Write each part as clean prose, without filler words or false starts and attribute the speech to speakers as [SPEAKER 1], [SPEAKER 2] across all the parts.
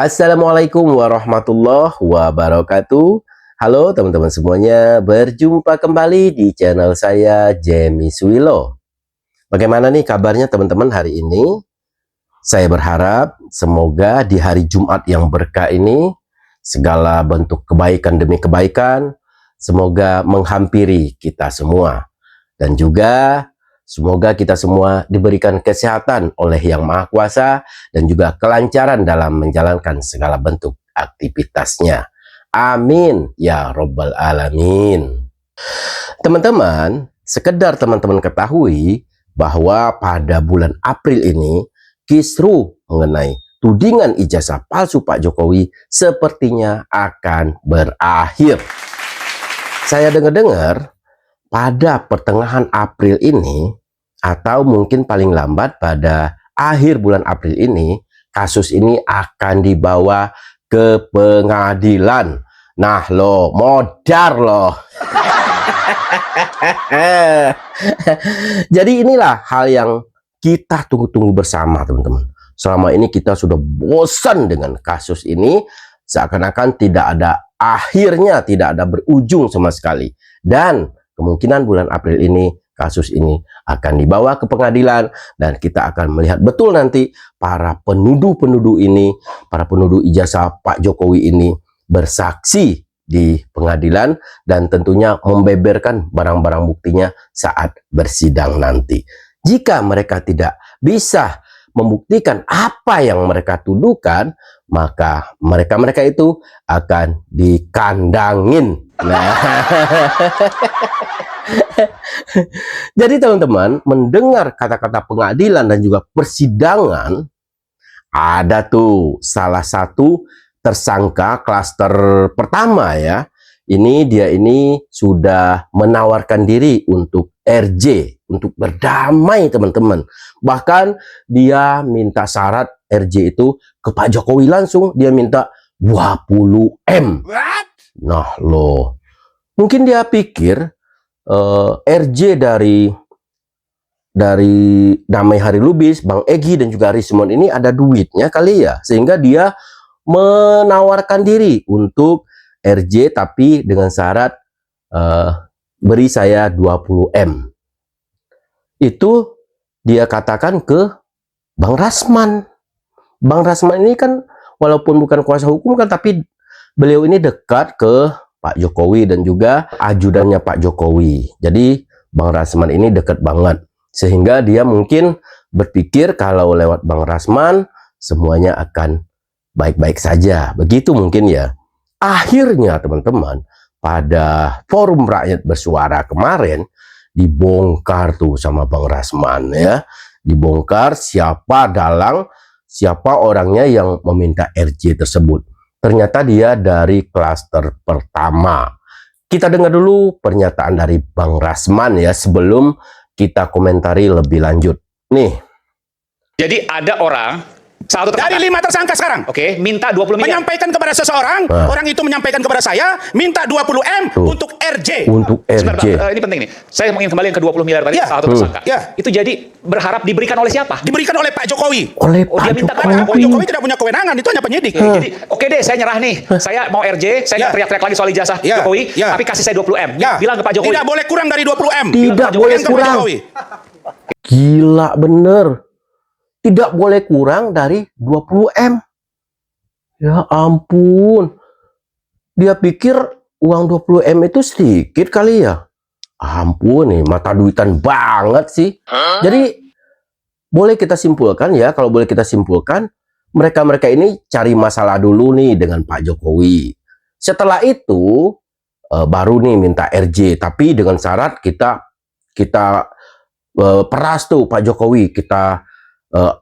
[SPEAKER 1] Assalamualaikum warahmatullahi wabarakatuh. Halo teman-teman semuanya, berjumpa kembali di channel saya Jemi Suwilo. Bagaimana nih kabarnya teman-teman hari ini? Saya berharap semoga di hari Jumat yang berkah ini segala bentuk kebaikan demi kebaikan semoga menghampiri kita semua. Dan juga semoga kita semua diberikan kesehatan oleh Yang Maha Kuasa dan juga kelancaran dalam menjalankan segala bentuk aktivitasnya. Amin ya Rabbal Alamin. Teman-teman, sekedar teman-teman ketahui bahwa pada bulan April ini kisru mengenai tudingan ijazah palsu Pak Jokowi sepertinya akan berakhir. Saya dengar-dengar pada pertengahan April ini, atau mungkin paling lambat pada akhir bulan April ini, kasus ini akan dibawa ke pengadilan. Nah loh, modar loh. Jadi inilah hal yang kita tunggu-tunggu bersama teman-teman. Selama ini kita sudah bosan dengan kasus ini, seakan-akan tidak ada akhirnya, tidak ada berujung sama sekali. Dan kemungkinan bulan April ini kasus ini akan dibawa ke pengadilan dan kita akan melihat betul nanti para penuduh-penuduh ini, para penuduh ijazah Pak Jokowi ini bersaksi di pengadilan dan tentunya membeberkan barang-barang buktinya saat bersidang nanti. Jika mereka tidak bisa membuktikan apa yang mereka tuduhkan, maka mereka itu akan dikandangin. Nah, jadi teman-teman, mendengar kata-kata pengadilan dan juga persidangan, ada tuh salah satu tersangka klaster pertama ya. Dia ini sudah menawarkan diri untuk RJ, untuk berdamai teman-teman. Bahkan dia minta syarat RJ itu ke Pak Jokowi langsung, dia minta 20M. Nah loh, mungkin dia pikir RJ dari Damai Hari Lubis, Bang Egy dan juga Rismon ini ada duitnya kali ya, sehingga dia menawarkan diri untuk RJ tapi dengan syarat beri saya 20M. Itu dia katakan ke Bang Rasman. Bang Rasman ini kan walaupun bukan kuasa hukum kan, tapi beliau ini dekat ke Pak Jokowi dan juga ajudannya Pak Jokowi. Jadi Bang Rasman ini dekat banget, sehingga dia mungkin berpikir kalau lewat Bang Rasman semuanya akan baik-baik saja. Begitu mungkin ya. Akhirnya teman-teman, pada forum rakyat bersuara kemarin dibongkar tuh sama Bang Rasman ya. Dibongkar siapa orangnya yang meminta RJ tersebut. Ternyata dia dari klaster pertama. Kita dengar dulu pernyataan dari Bang Rasman ya sebelum kita komentari lebih lanjut. Nih.
[SPEAKER 2] Jadi ada orang satu
[SPEAKER 3] dari 5 tersangka sekarang.
[SPEAKER 2] Oke, minta 20 miliar.
[SPEAKER 3] Menyampaikan kepada seseorang, orang itu menyampaikan kepada saya, minta 20M untuk RJ.
[SPEAKER 1] Untuk RJ.
[SPEAKER 2] Ini penting nih. Saya ingin kembali ke 20 miliar tadi, salah satu tersangka. Itu jadi berharap diberikan oleh siapa?
[SPEAKER 3] Diberikan oleh Pak Jokowi.
[SPEAKER 1] Oleh
[SPEAKER 2] dia minta
[SPEAKER 1] Pak
[SPEAKER 3] Pak Jokowi tidak punya kewenangan, itu hanya penyidik.
[SPEAKER 2] Jadi, oke deh, saya nyerah nih. Saya mau RJ, saya nggak teriak-teriak lagi soal ijazah Jokowi, tapi kasih saya 20M. Bilang ke Pak Jokowi.
[SPEAKER 3] Tidak boleh kurang dari 20M.
[SPEAKER 1] Tidak boleh kurang. Gila bener. Tidak boleh kurang dari 20M. Ya ampun. Dia pikir uang 20M itu sedikit kali ya. Ampun nih, mata duitan banget sih. Jadi boleh kita simpulkan ya, kalau boleh kita simpulkan, mereka-mereka ini cari masalah dulu nih dengan Pak Jokowi. Setelah itu baru nih minta RJ, tapi dengan syarat kita peras tuh Pak Jokowi, kita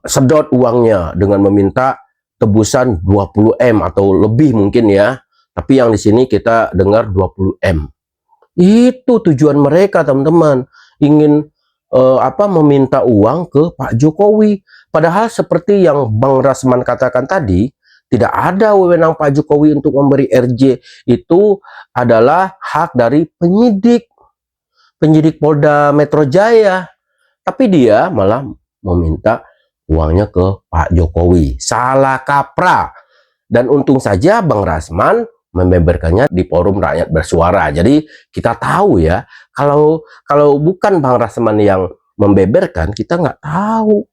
[SPEAKER 1] sedot uangnya dengan meminta tebusan 20M atau lebih mungkin ya. Tapi yang di sini kita dengar 20M. Itu tujuan mereka teman-teman, ingin meminta uang ke Pak Jokowi. Padahal seperti yang Bang Rasman katakan tadi, tidak ada wewenang Pak Jokowi untuk memberi RJ. Itu adalah hak dari penyidik Polda Metro Jaya. Tapi dia malah meminta uangnya ke Pak Jokowi. Salah kaprah. Dan untung saja Bang Rasman membeberkannya di forum rakyat bersuara. Jadi kita tahu ya, kalau bukan Bang Rasman yang membeberkan, kita nggak tahu.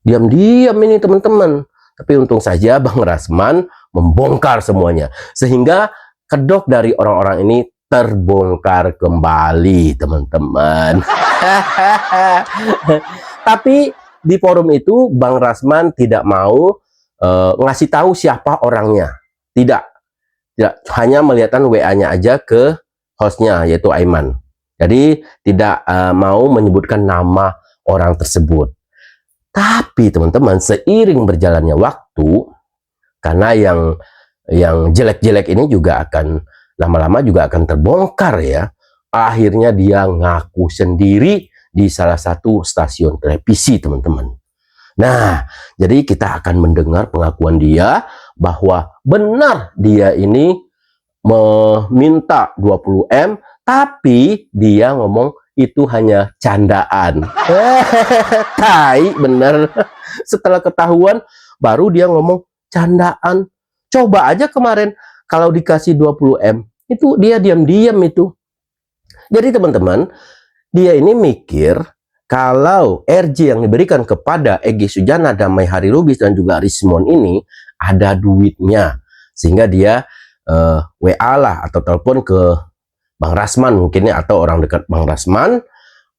[SPEAKER 1] Diam-diam ini teman-teman. Tapi untung saja Bang Rasman membongkar semuanya. Sehingga kedok dari orang-orang ini terbongkar kembali teman-teman. Tapi di forum itu Bang Rasman tidak mau ngasih tahu siapa orangnya. Tidak, hanya melihatkan WA-nya aja ke hostnya yaitu Aiman. Jadi tidak mau menyebutkan nama orang tersebut. Tapi teman-teman, seiring berjalannya waktu, karena yang jelek-jelek ini juga akan lama-lama juga akan terbongkar ya. Akhirnya dia ngaku sendiri di salah satu stasiun televisi teman-teman. Nah, jadi kita akan mendengar pengakuan dia bahwa benar dia ini meminta 20M, tapi dia ngomong itu hanya candaan. Tai bener. Setelah ketahuan baru dia ngomong candaan. Coba aja kemarin kalau dikasih 20M, itu dia diam-diam itu. Jadi teman-teman, dia ini mikir kalau RJ yang diberikan kepada Egy Sujana, Damai Hari Lubis dan juga Rismon ini ada duitnya, sehingga dia WA lah atau telepon ke Bang Rasman mungkin ya, atau orang dekat Bang Rasman,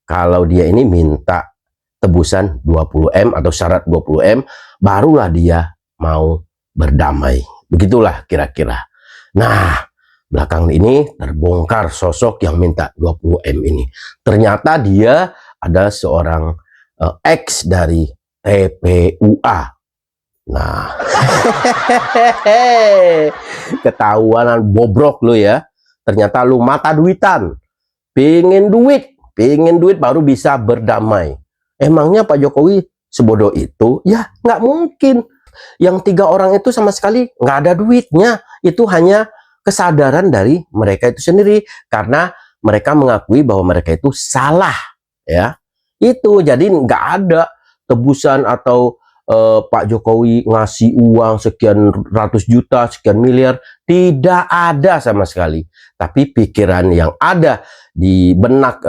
[SPEAKER 1] kalau dia ini minta tebusan 20M atau syarat 20M, barulah dia mau berdamai. Begitulah kira-kira. Nah, belakang ini terbongkar sosok yang minta 20M ini. Ternyata dia ada seorang ex dari TPUA. Nah, ketahuan bobrok lu ya. Ternyata lu mata duitan. Pengen duit baru bisa berdamai. Emangnya Pak Jokowi sebodoh itu? Ya, nggak mungkin. Yang 3 orang itu sama sekali nggak ada duitnya. Itu hanya kesadaran dari mereka itu sendiri. Karena mereka mengakui bahwa mereka itu salah. Ya, itu jadi nggak ada tebusan atau Pak Jokowi ngasih uang sekian ratus juta, sekian miliar, tidak ada sama sekali. Tapi pikiran yang ada di benak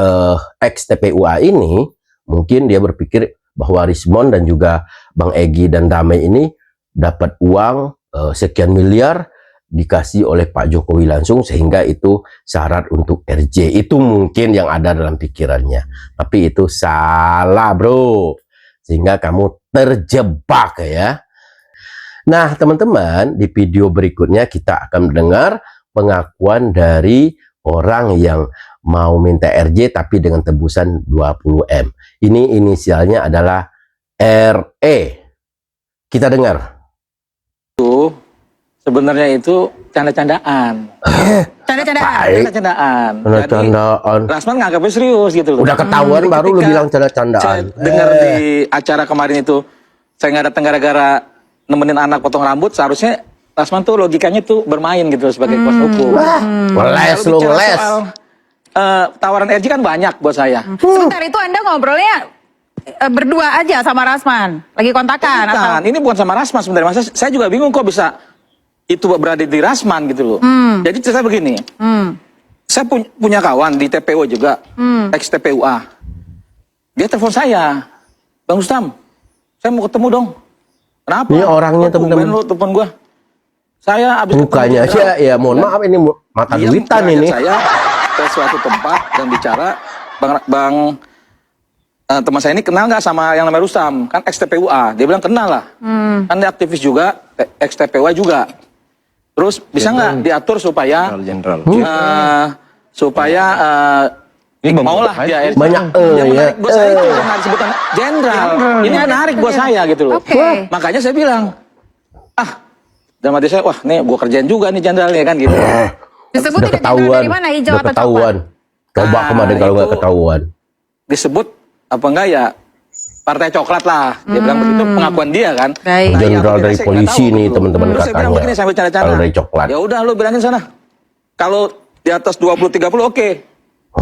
[SPEAKER 1] ex TPUA ini, mungkin dia berpikir bahwa Rismon dan juga Bang Egy dan Damai ini dapat uang sekian miliar dikasih oleh Pak Jokowi langsung, sehingga itu syarat untuk RJ. Itu mungkin yang ada dalam pikirannya. Tapi itu salah bro, sehingga kamu terjebak ya. Nah teman-teman, di video berikutnya kita akan mendengar pengakuan dari orang yang mau minta RJ tapi dengan tebusan 20M. Ini inisialnya adalah RE. Kita dengar.
[SPEAKER 4] Sebenarnya itu canda-candaan. Canda-candaan.
[SPEAKER 1] Canda-candaan.
[SPEAKER 4] Rasman nganggapnya serius gitu loh.
[SPEAKER 1] Udah ketahuan baru lu bilang canda-candaan.
[SPEAKER 4] Saya dengar di acara kemarin itu, saya nggak datang gara-gara nemenin anak potong rambut. Seharusnya Rasman tuh logikanya tuh bermain gitu sebagai kuasa hukum.
[SPEAKER 1] Ngeles lu, ngeles.
[SPEAKER 4] Tawaran RJ kan banyak buat saya.
[SPEAKER 5] Sebentar, itu Anda ngobrolnya berdua aja sama Rasman? Lagi kontakan?
[SPEAKER 4] Bukan, ini bukan sama Rasman sebenarnya. Masa saya juga bingung kok bisa itu berada di Rasman gitu loh. Jadi cerita begini, saya punya kawan di TPO juga, ex TPUA. Dia telepon saya, Bang Rustam, saya mau ketemu dong. Kenapa?
[SPEAKER 1] Ini orangnya teman-teman.
[SPEAKER 4] Lu telepon gua. Saya abis
[SPEAKER 1] mukanya aja ya, mohon maaf ini mata duitan ini.
[SPEAKER 4] Saya ke suatu tempat dan bicara, teman saya ini kenal nggak sama yang namanya Rustam? Kan ex TPUA. Dia bilang kenal lah. Kan dia aktivis juga, ex TPUA juga. Terus bisa nggak diatur supaya ini maulah dia
[SPEAKER 1] banyak
[SPEAKER 4] menarik buat saya itu nggak disebutan jenderal. Ini menarik buat saya gitu loh. Makanya saya bilang, dalam hati saya, wah nih gua kerjain juga nih jenderal ya kan gitu.
[SPEAKER 5] Disebut
[SPEAKER 1] udah ketahuan,
[SPEAKER 5] dari mana, hijau
[SPEAKER 1] udah
[SPEAKER 5] atau
[SPEAKER 1] ketahuan. Coba kemarin kalau nggak ketahuan.
[SPEAKER 4] Disebut apa enggak ya? Partai coklat lah, dia bilang begitu, pengakuan dia kan.
[SPEAKER 1] Jenderal dari polisi nih teman-teman
[SPEAKER 4] katanya. Saya bilang begini sambil canda-canda.
[SPEAKER 1] Kalau dari coklat.
[SPEAKER 4] Ya udah lu bilangin sana. Kalau di atas 20-30 oke.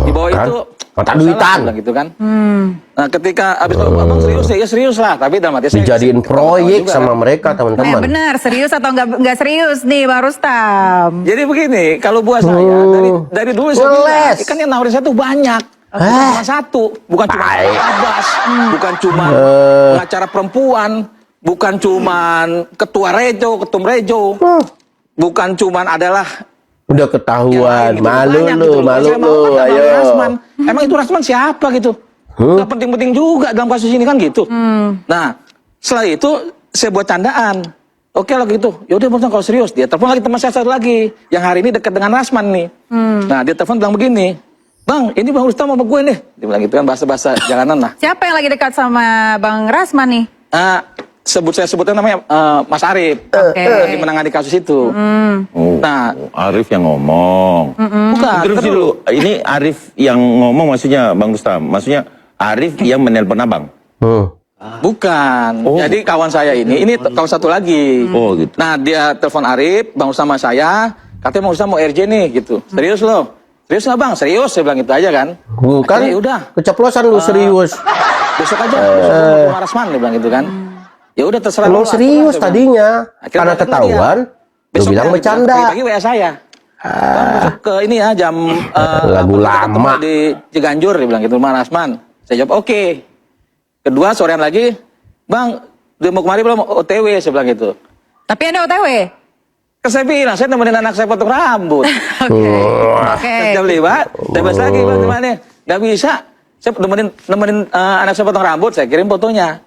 [SPEAKER 4] Di bawah
[SPEAKER 1] kan?
[SPEAKER 4] itu
[SPEAKER 1] Mata duitan.
[SPEAKER 4] Gitu kan. Nah, ketika abis itu abang serius ya serius lah. Tapi dalam hati saya
[SPEAKER 1] dijadiin proyek
[SPEAKER 4] juga,
[SPEAKER 1] sama
[SPEAKER 4] kan?
[SPEAKER 1] mereka teman-teman.
[SPEAKER 5] Benar, serius atau nggak serius nih Bang Rustam?
[SPEAKER 4] Jadi begini, kalau buat saya dari dulu saya bilang, kan yang nawarin saya tuh banyak. Bukan cuma satu, bukan cuma Abbas, bukan cuma pengacara perempuan, bukan cuma ketua rejo, ketum rejo, bukan cuma adalah
[SPEAKER 1] udah ketahuan,
[SPEAKER 4] gitu.
[SPEAKER 1] malu
[SPEAKER 4] Banyak
[SPEAKER 1] lu,
[SPEAKER 4] gitu.
[SPEAKER 1] malu
[SPEAKER 4] Saya mau
[SPEAKER 1] lu,
[SPEAKER 4] kan
[SPEAKER 1] ayo.
[SPEAKER 4] Rasman. Emang itu Rasman siapa gitu? Gak penting-penting juga dalam kasus ini kan gitu. Nah, setelah itu saya buat candaan. Oke lah gitu. Yaudah Bang, kalau serius dia telepon lagi teman saya satu lagi yang hari ini dekat dengan Rasman nih. Nah, dia telepon bilang begini, Bang, ini Bang Rustam sama gue nih. Dia bilang gitu kan bahasa-bahasa jalanan lah.
[SPEAKER 5] Siapa yang lagi dekat sama Bang Rasman nih?
[SPEAKER 4] Saya sebutnya namanya Mas Arif. Lagi menangani kasus itu. Nah,
[SPEAKER 6] Arif yang ngomong.
[SPEAKER 4] bukan.
[SPEAKER 6] Terus dulu, ini Arif yang ngomong maksudnya Bang Rustam. Maksudnya Arif yang menelpon abang.
[SPEAKER 4] Bukan. Jadi kawan saya ini kawan satu lagi.
[SPEAKER 6] Oh gitu.
[SPEAKER 4] Nah, dia telepon Arif, Bang Rustam sama saya, katanya Bang Rustam mau RJ nih gitu. Serius lo? Serius nggak Bang? Serius, saya bilang gitu aja kan.
[SPEAKER 1] Bukan,
[SPEAKER 4] Akhirnya, ya udah.
[SPEAKER 1] keceplosan lu serius.
[SPEAKER 4] Besok aja, besok mau Rasman, dia bilang gitu kan. Ya udah terserah
[SPEAKER 1] Emang
[SPEAKER 4] lu lah,
[SPEAKER 1] serius
[SPEAKER 4] saya bilang.
[SPEAKER 1] tadinya,
[SPEAKER 4] Akhirnya
[SPEAKER 1] karena
[SPEAKER 4] datang
[SPEAKER 1] ketahuan,
[SPEAKER 4] dia.
[SPEAKER 1] lu
[SPEAKER 4] Besoknya
[SPEAKER 1] bilang
[SPEAKER 4] dia
[SPEAKER 1] bercanda.
[SPEAKER 4] Pagi-pagi WA saya. Bang, besok ke ini ya jam
[SPEAKER 1] Lagu
[SPEAKER 4] kita ketemu
[SPEAKER 1] lama.
[SPEAKER 4] di Ciganjur, dia bilang gitu, rumah Rasman. Saya jawab oke. Kedua sorean lagi, Bang, dia mau kemari belum? OTW, saya bilang gitu.
[SPEAKER 5] Tapi Anda OTW?
[SPEAKER 4] Saya bilang, saya nemenin anak saya potong rambut.
[SPEAKER 5] Oke.
[SPEAKER 4] Jam 5, saya bahas lagi, Bang, gimana? Nggak bisa. Saya nemenin anak saya potong rambut, saya kirim fotonya.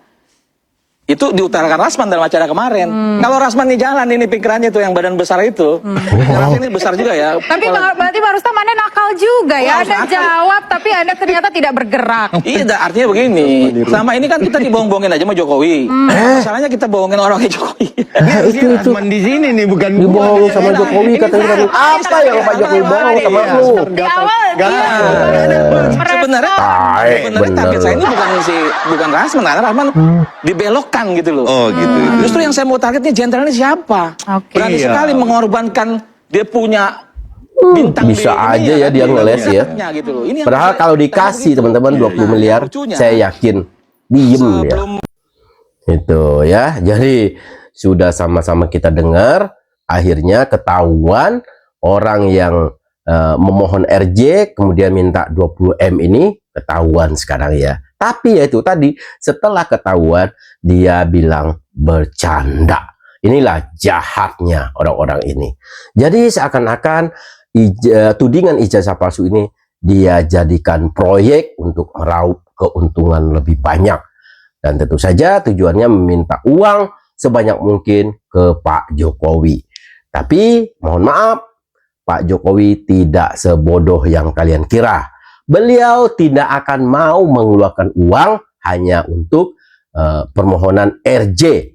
[SPEAKER 4] Itu diutarakan Rasman dalam acara kemarin. Kalau Rasman nih jalan, ini pikirannya tuh yang badan besar itu. Rasman ini besar juga ya.
[SPEAKER 5] Tapi berarti Bang Rustam Anda nakal juga ya. Anda jawab tapi Anda ternyata tidak bergerak.
[SPEAKER 4] Iya, artinya begini. Selama ini kan kita dibohong-bohongin aja sama Jokowi. Masalahnya kita bohongin orangnya Jokowi.
[SPEAKER 1] Itu
[SPEAKER 6] Rasman di sini nih bukan
[SPEAKER 1] dibohong sama Jokowi, katanya tadi apa yang Pak Jokowi bohong sama lu?
[SPEAKER 5] Di awal
[SPEAKER 4] Sebenarnya target saya ini bukan Rasman, karena Rasman dibelokkan gitu loh.
[SPEAKER 6] Oh gitu.
[SPEAKER 4] Justru yang saya mau targetnya jenderal ini siapa?
[SPEAKER 5] Oke.
[SPEAKER 4] Berani sekali mengorbankan dia punya bintang
[SPEAKER 1] bisa
[SPEAKER 4] di
[SPEAKER 1] aja
[SPEAKER 4] ini
[SPEAKER 1] ya dia
[SPEAKER 4] di
[SPEAKER 1] ngeles ya.
[SPEAKER 4] marketnya gitu loh. Ini yang
[SPEAKER 1] Padahal
[SPEAKER 4] saya-
[SPEAKER 1] kalau dikasih teman-teman 20 miliar,
[SPEAKER 4] lucunya,
[SPEAKER 1] saya yakin diem ya.
[SPEAKER 4] sebelum
[SPEAKER 1] Itu ya. Jadi sudah sama-sama kita dengar, akhirnya ketahuan orang yang memohon RJ kemudian minta 20M ini ketahuan sekarang ya. Tapi ya itu tadi, setelah ketahuan dia bilang bercanda. Inilah jahatnya orang-orang ini. Jadi seakan-akan tudingan ijazah palsu ini dia jadikan proyek untuk meraup keuntungan lebih banyak. Dan tentu saja tujuannya meminta uang sebanyak mungkin ke Pak Jokowi. Tapi mohon maaf, Pak Jokowi tidak sebodoh yang kalian kira. Beliau tidak akan mau mengeluarkan uang hanya untuk permohonan RJ.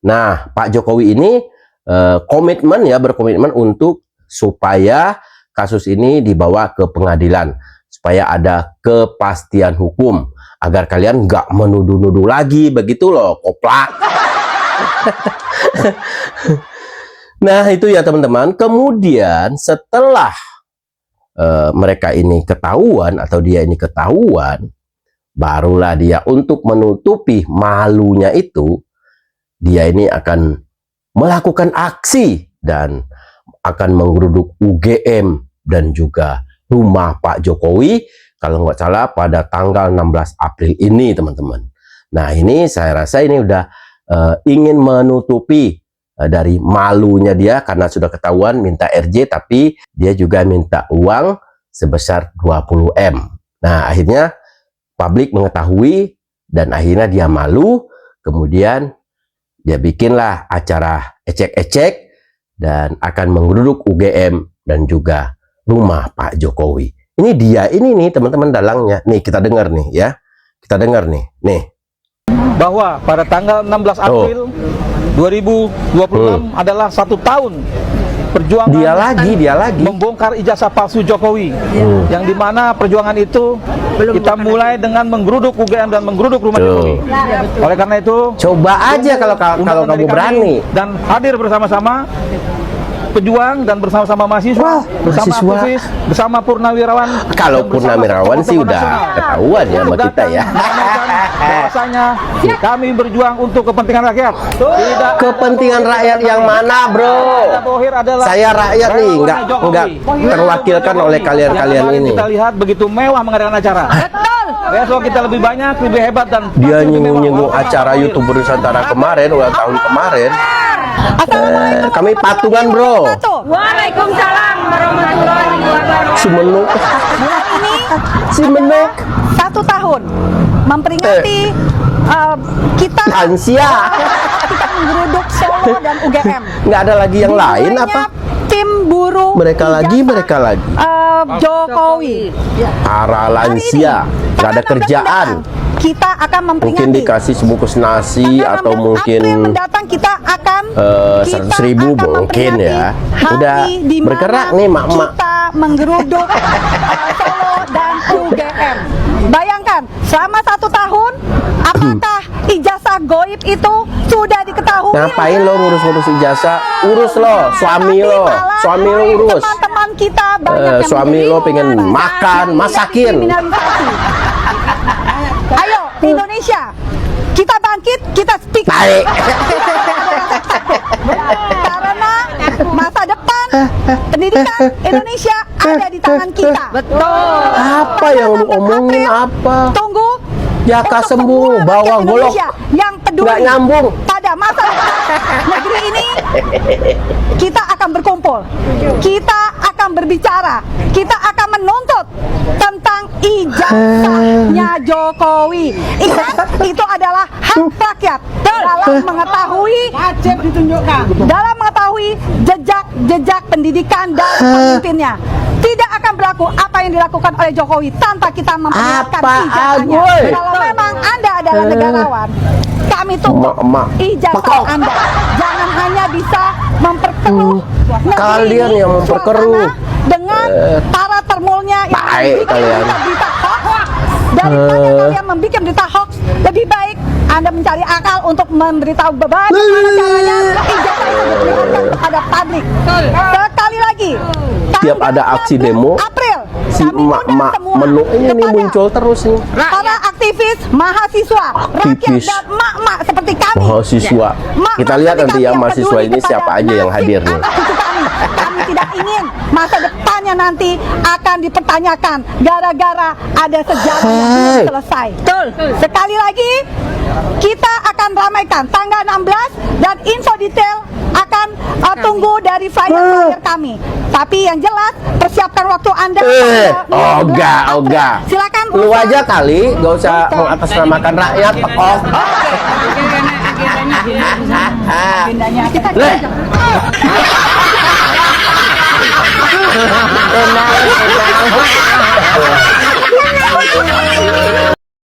[SPEAKER 1] Nah, Pak Jokowi ini berkomitmen untuk supaya kasus ini dibawa ke pengadilan, supaya ada kepastian hukum, agar kalian nggak menuduh-nuduh lagi, begitu loh, koplak. Nah, itu ya teman-teman. Kemudian setelah mereka ini ketahuan atau dia ini ketahuan, barulah dia untuk menutupi malunya itu, dia ini akan melakukan aksi dan akan menggeruduk UGM dan juga rumah Pak Jokowi kalau nggak salah pada tanggal 16 April ini teman-teman. Nah ini saya rasa ini udah ingin menutupi dari malunya dia karena sudah ketahuan minta RJ, tapi dia juga minta uang sebesar 20M. Nah akhirnya publik mengetahui dan akhirnya dia malu, kemudian dia bikinlah acara ecek-ecek dan akan menggeruduk UGM dan juga rumah Pak Jokowi. Ini dia ini nih teman-teman dalangnya. Nih kita dengar nih ya. Kita dengar nih.
[SPEAKER 4] bahwa pada tanggal 16 April 2026 adalah 1 tahun perjuangan
[SPEAKER 1] Dia lagi.
[SPEAKER 4] membongkar ijazah palsu Jokowi, yang dimana perjuangan itu kita mulai dengan menggeruduk UGM dan menggeruduk rumah Jokowi. Oleh karena itu
[SPEAKER 1] Coba aja kalau
[SPEAKER 4] undangan
[SPEAKER 1] kamu
[SPEAKER 4] dari kami
[SPEAKER 1] berani.
[SPEAKER 4] dan hadir bersama-sama pejuang dan bersama-sama mahasiswa, bersama
[SPEAKER 1] mahasiswa.
[SPEAKER 4] aktivis, bersama purnawirawan.
[SPEAKER 1] Kalau
[SPEAKER 4] dan bersama
[SPEAKER 1] purnawirawan sih
[SPEAKER 4] tokoh-tokoh
[SPEAKER 1] udah
[SPEAKER 4] nasional.
[SPEAKER 1] ketahuan ya sama kita ya.
[SPEAKER 4] Bahwasanya kami berjuang untuk kepentingan rakyat. Tidak
[SPEAKER 1] Kepentingan rakyat yang mana, bro?
[SPEAKER 4] Thohir adalah
[SPEAKER 1] Saya rakyat nih,
[SPEAKER 4] relawannya
[SPEAKER 1] nggak
[SPEAKER 4] Jokowi.
[SPEAKER 1] terwakilkan oleh kalian-kalian
[SPEAKER 4] Yang kemarin
[SPEAKER 1] ini.
[SPEAKER 4] Kita lihat begitu mewah mengadakan acara. Besok kita lebih banyak, lebih hebat dan
[SPEAKER 1] Dia
[SPEAKER 4] pasti lebih mewah.
[SPEAKER 1] nyinggung-nyinggung acara YouTuber Nusantara kemarin, ulang tahun kemarin.
[SPEAKER 5] Assalamualaikum
[SPEAKER 1] Kami patungan, bro.
[SPEAKER 5] Waalaikumsalam warahmatullahi wabarakatuh.
[SPEAKER 1] Si menuk,
[SPEAKER 5] Bulan ini
[SPEAKER 1] si menuk,
[SPEAKER 5] 1 tahun memperingati kita
[SPEAKER 1] lansia.
[SPEAKER 5] kita menggeruduk Solo dan UGM.
[SPEAKER 1] Nggak ada lagi yang lain
[SPEAKER 5] Dimulainya
[SPEAKER 1] apa?
[SPEAKER 5] Tim buruh
[SPEAKER 1] Mereka lagi,
[SPEAKER 5] ijazah,
[SPEAKER 1] mereka lagi.
[SPEAKER 5] Jokowi.
[SPEAKER 1] Para lansia, nggak ada kerjaan.
[SPEAKER 5] Kita akan memperingati.
[SPEAKER 1] Mungkin dikasih sebungkus nasi
[SPEAKER 5] Tanggal
[SPEAKER 1] atau
[SPEAKER 5] 16
[SPEAKER 1] mungkin
[SPEAKER 5] April mendatang kita akan
[SPEAKER 1] 100.000
[SPEAKER 5] kita akan
[SPEAKER 1] mungkin
[SPEAKER 5] memperingati
[SPEAKER 1] ya.
[SPEAKER 5] hari
[SPEAKER 1] Udah
[SPEAKER 5] di mana
[SPEAKER 1] bergerak nih mak-mak.
[SPEAKER 5] Kita menggeruduk Solo dan UGM. Bayangkan selama 1 tahun apakah ijazah goib itu sudah diketahui?
[SPEAKER 1] Ngapain lo ngurus-ngurus ijazah? Urus lo, suami
[SPEAKER 5] Tapi
[SPEAKER 1] lo,
[SPEAKER 5] malah
[SPEAKER 1] suami lo urus.
[SPEAKER 5] Teman-teman kita banyak yang
[SPEAKER 1] Suami lo
[SPEAKER 5] menderita
[SPEAKER 1] pengen
[SPEAKER 5] dan
[SPEAKER 1] makan,
[SPEAKER 5] yang
[SPEAKER 1] masakin.
[SPEAKER 5] dikriminalisasi. Ayo Indonesia, kita bangkit, kita speak.
[SPEAKER 1] Baik.
[SPEAKER 5] Karena masa depan pendidikan Indonesia ada di tangan kita. Betul.
[SPEAKER 1] Apa yang lu omongin apa?
[SPEAKER 5] Tunggu.
[SPEAKER 1] Jaka
[SPEAKER 5] untuk
[SPEAKER 1] sembuh,
[SPEAKER 5] semua
[SPEAKER 1] bawa
[SPEAKER 5] rakyat
[SPEAKER 1] golok.
[SPEAKER 5] Indonesia yang peduli
[SPEAKER 1] Nggak nyambung.
[SPEAKER 5] pada masa depan negeri ini, kita akan berkumpul, kita akan berbicara, kita akan menuntut tentang ijazahnya Jokowi. Ingat, itu adalah hak rakyat dalam mengetahui dalam mengetahui jejak pendidikan dan pemimpinnya. Tidak akan berlaku apa yang dilakukan oleh Jokowi tanpa kita memperlihatkan
[SPEAKER 1] Apaan,
[SPEAKER 5] ijazahnya.
[SPEAKER 1] woi?
[SPEAKER 5] Kalau memang Anda adalah negarawan, kami tunggu
[SPEAKER 1] Emak-emak.
[SPEAKER 5] ijazah
[SPEAKER 1] Pakok.
[SPEAKER 5] Anda. Jangan hanya bisa memperkeruh negeri
[SPEAKER 1] Kalian
[SPEAKER 5] ini,
[SPEAKER 1] yang memperkeruh.
[SPEAKER 5] suasana dengan para termulnya yang
[SPEAKER 1] Baik
[SPEAKER 5] membuat
[SPEAKER 1] kalian.
[SPEAKER 5] berita hoax. Daripada kalian membuat berita hoax, lebih baik Anda mencari akal untuk memberitahu bagaimana caranya ijazah itu diberikan kepada publik. Sekali lagi,
[SPEAKER 1] Tiap ada aksi demo,
[SPEAKER 5] April,
[SPEAKER 1] si
[SPEAKER 5] kami undang
[SPEAKER 1] emak-emak
[SPEAKER 5] semua
[SPEAKER 1] menu ini nih
[SPEAKER 5] kepada
[SPEAKER 1] muncul terus nih.
[SPEAKER 5] para aktivis, mahasiswa, rakyat
[SPEAKER 1] Aktivis.
[SPEAKER 5] dan mak-mak seperti kami.
[SPEAKER 1] Mahasiswa.
[SPEAKER 5] Mak-mak
[SPEAKER 1] Kita lihat
[SPEAKER 5] seperti
[SPEAKER 1] nanti
[SPEAKER 5] kami
[SPEAKER 1] ya
[SPEAKER 5] yang
[SPEAKER 1] mahasiswa
[SPEAKER 5] peduli
[SPEAKER 1] ini
[SPEAKER 5] kepada
[SPEAKER 1] siapa aja yang
[SPEAKER 5] nasib
[SPEAKER 1] hadir nih.
[SPEAKER 5] anak cucu kami. Kami tidak ingin masa depannya nanti akan dipertanyakan gara-gara ada sejarah yang belum selesai. Sekali lagi, kita akan ramaikan tanggal 16 dan info detail akan tunggu dari flyer kami. Tapi yang jelas persiapkan waktu Anda. tanggal 11 April.
[SPEAKER 1] Oga.
[SPEAKER 5] Silakan.
[SPEAKER 1] Lu
[SPEAKER 5] urusan.
[SPEAKER 1] aja kali, gak usah mengatasnamakan rakyat. Oh. Leh. Enak.